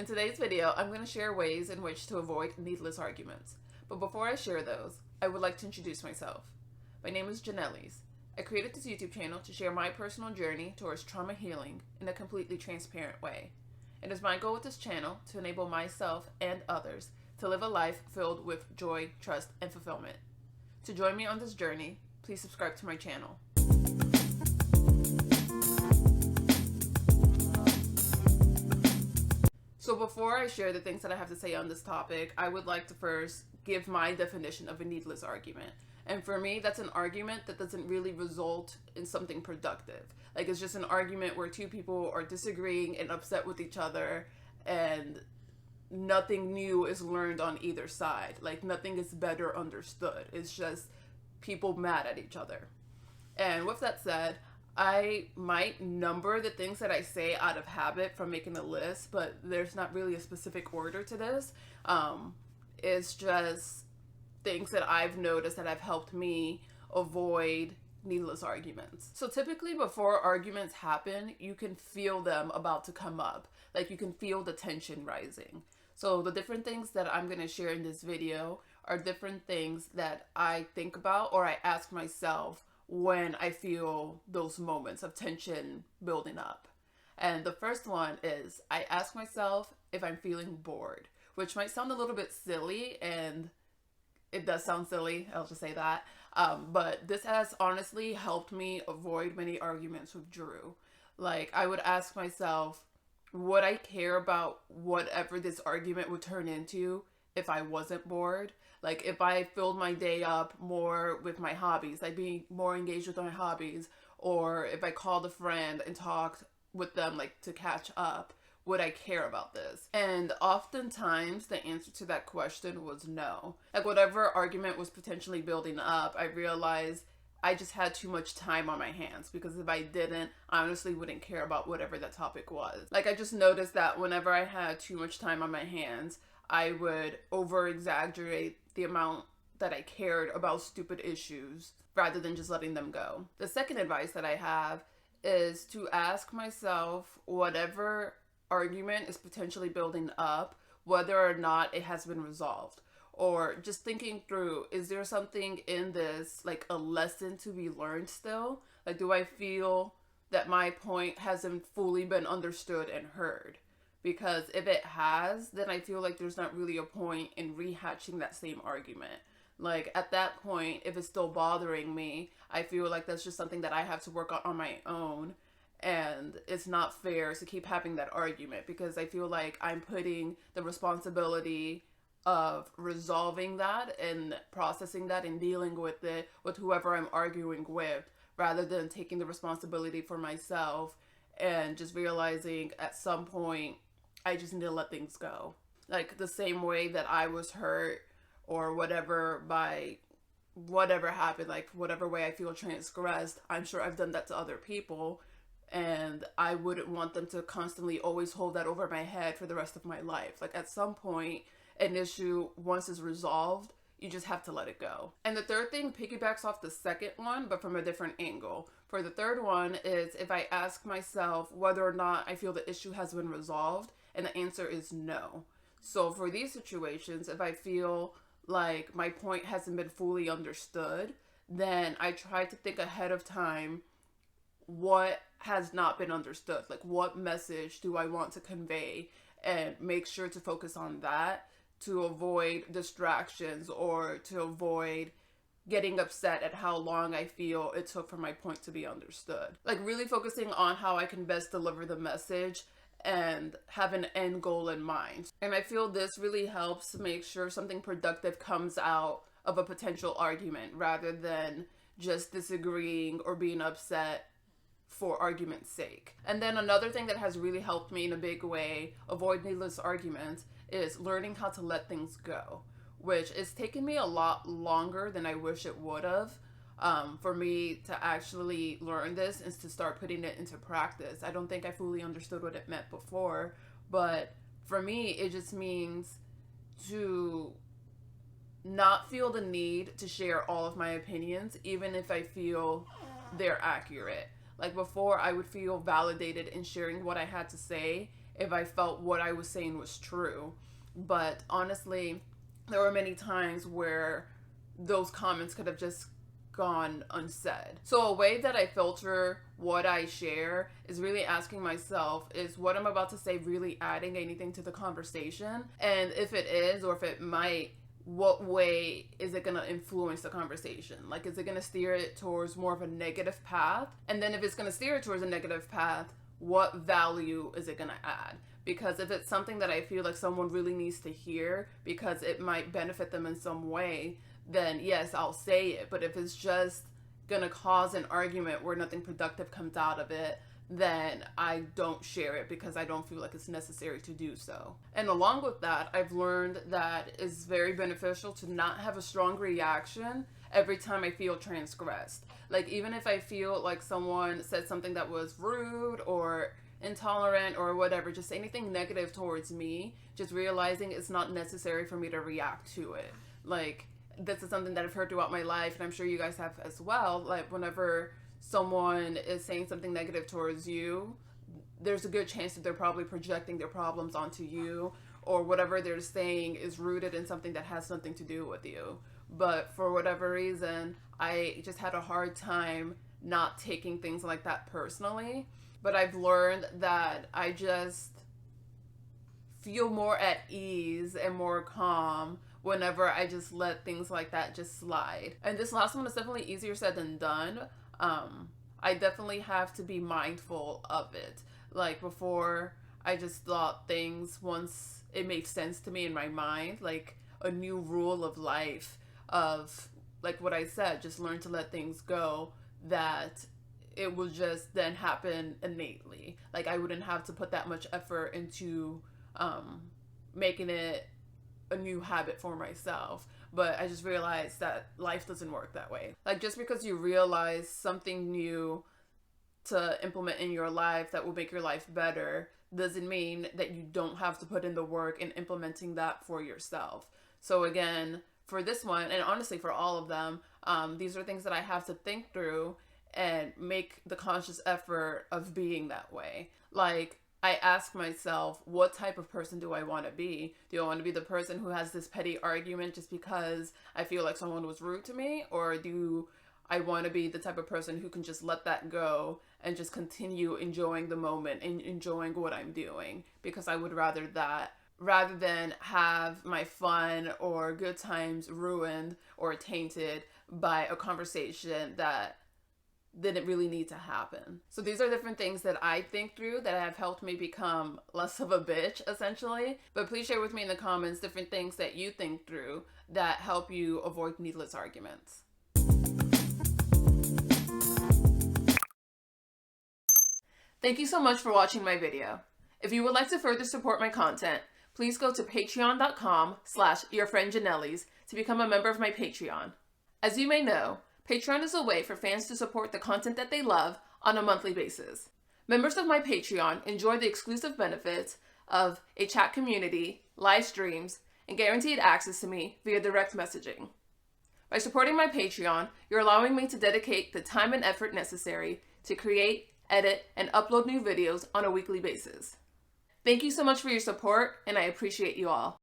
In today's video, I'm going to share ways in which to avoid needless arguments. But before I share those, I would like to introduce myself. My name is Janellis. I created this YouTube channel to share my personal journey towards trauma healing in a completely transparent way. It is my goal with this channel to enable myself and others to live a life filled with joy, trust, and fulfillment. To join me on this journey, please subscribe to my channel. So before I share the things that I have to say on this topic, I would like to first give my definition of a needless argument. And for me, that's an argument that doesn't really result in something productive. Like, it's just an argument where two people are disagreeing and upset with each other, and nothing new is learned on either side. Like, nothing is better understood. It's just people mad at each other. And with that said, I might number the things that I say out of habit from making a list, but there's not really a specific order to this. It's just things that I've noticed that have helped me avoid needless arguments. So typically before arguments happen, you can feel them about to come up. Like, you can feel the tension rising. So the different things that I'm going to share in this video are different things that I think about or I ask myself when I feel those moments of tension building up. And the first one is I ask myself if I'm feeling bored, which might sound a little bit silly, and it does sound silly, I'll just say that. But this has honestly helped me avoid many arguments with Drew. Like, I would ask myself, would I care about whatever this argument would turn into if I wasn't bored? Like, if I filled my day up more with my hobbies, I'd be more engaged with my hobbies. Or if I called a friend and talked with them, like, to catch up, would I care about this? And oftentimes the answer to that question was no. Like, whatever argument was potentially building up, I realized I just had too much time on my hands, because if I didn't, I honestly wouldn't care about whatever that topic was. Like, I just noticed that whenever I had too much time on my hands, I would over-exaggerate the amount that I cared about stupid issues rather than just letting them go. The second advice that I have is to ask myself whatever argument is potentially building up, whether or not it has been resolved. Or just thinking through, is there something in this, like a lesson to be learned still? Like, do I feel that my point hasn't fully been understood and heard? Because if it has, then I feel like there's not really a point in rehatching that same argument. Like, at that point, if it's still bothering me, I feel like that's just something that I have to work on my own. And it's not fair to keep having that argument, because I feel like I'm putting the responsibility of resolving that and processing that and dealing with it with whoever I'm arguing with, rather than taking the responsibility for myself and just realizing at some point I just need to let things go. Like, the same way that I was hurt or whatever by whatever happened, like whatever way I feel transgressed, I'm sure I've done that to other people, and I wouldn't want them to constantly always hold that over my head for the rest of my life. Like, at some point, an issue, once it's resolved, you just have to let it go. And the third thing piggybacks off the second one, but from a different angle. For the third one is if I ask myself whether or not I feel the issue has been resolved, and the answer is no. So for these situations, if I feel like my point hasn't been fully understood, then I try to think ahead of time what has not been understood. Like, what message do I want to convey, and make sure to focus on that to avoid distractions or to avoid getting upset at how long I feel it took for my point to be understood. Like, really focusing on how I can best deliver the message and have an end goal in mind. And I feel this really helps make sure something productive comes out of a potential argument, rather than just disagreeing or being upset for argument's sake. And then another thing that has really helped me in a big way avoid needless arguments is learning how to let things go, which is taking me a lot longer than I wish it would have. For me to actually learn this and to start putting it into practice. I don't think I fully understood what it meant before, but for me, it just means to not feel the need to share all of my opinions, even if I feel they're accurate. Like, before, I would feel validated in sharing what I had to say, if I felt what I was saying was true. But honestly, there were many times where those comments could have just gone unsaid. So a way that I filter what I share is really asking myself, is what I'm about to say really adding anything to the conversation? And if it is, or if it might, what way is it going to influence the conversation? Like, is it going to steer it towards more of a negative path? And then if it's going to steer it towards a negative path, what value is it going to add? Because if it's something that I feel like someone really needs to hear because it might benefit them in some way, then yes, I'll say it. But if it's just gonna cause an argument where nothing productive comes out of it, then I don't share it because I don't feel like it's necessary to do so. And along with that, I've learned that it's very beneficial to not have a strong reaction every time I feel transgressed. Like, even if I feel like someone said something that was rude or intolerant or whatever, just anything negative towards me, just realizing it's not necessary for me to react to it. Like, this is something that I've heard throughout my life, and I'm sure you guys have as well. Like, whenever someone is saying something negative towards you, there's a good chance that they're probably projecting their problems onto you, or whatever they're saying is rooted in something that has nothing to do with you. But for whatever reason, I just had a hard time not taking things like that personally. But I've learned that I just feel more at ease and more calm whenever I just let things like that just slide. And this last one is definitely easier said than done. I definitely have to be mindful of it. Like, before, I just thought things once it made sense to me in my mind, like a new rule of life of, like what I said, just learn to let things go, that it will just then happen innately. Like, I wouldn't have to put that much effort into making it a new habit for myself. But I just realized that life doesn't work that way. Like, just because you realize something new to implement in your life that will make your life better doesn't mean that you don't have to put in the work in implementing that for yourself. So again, for this one, and honestly for all of them, these are things that I have to think through and make the conscious effort of being that way. Like, I ask myself, what type of person do I want to be? Do I want to be the person who has this petty argument just because I feel like someone was rude to me? Or do I want to be the type of person who can just let that go and just continue enjoying the moment and enjoying what I'm doing? Because I would rather that, rather than have my fun or good times ruined or tainted by a conversation that didn't really need to happen. So these are different things that I think through that have helped me become less of a bitch, essentially. But please share with me in the comments different things that you think through that help you avoid needless arguments. Thank you so much for watching my video. If you would like to further support my content, please go to patreon.com/yourfriendjanellis to become a member of my Patreon. As you may know, Patreon is a way for fans to support the content that they love on a monthly basis. Members of my Patreon enjoy the exclusive benefits of a chat community, live streams, and guaranteed access to me via direct messaging. By supporting my Patreon, you're allowing me to dedicate the time and effort necessary to create, edit, and upload new videos on a weekly basis. Thank you so much for your support, and I appreciate you all.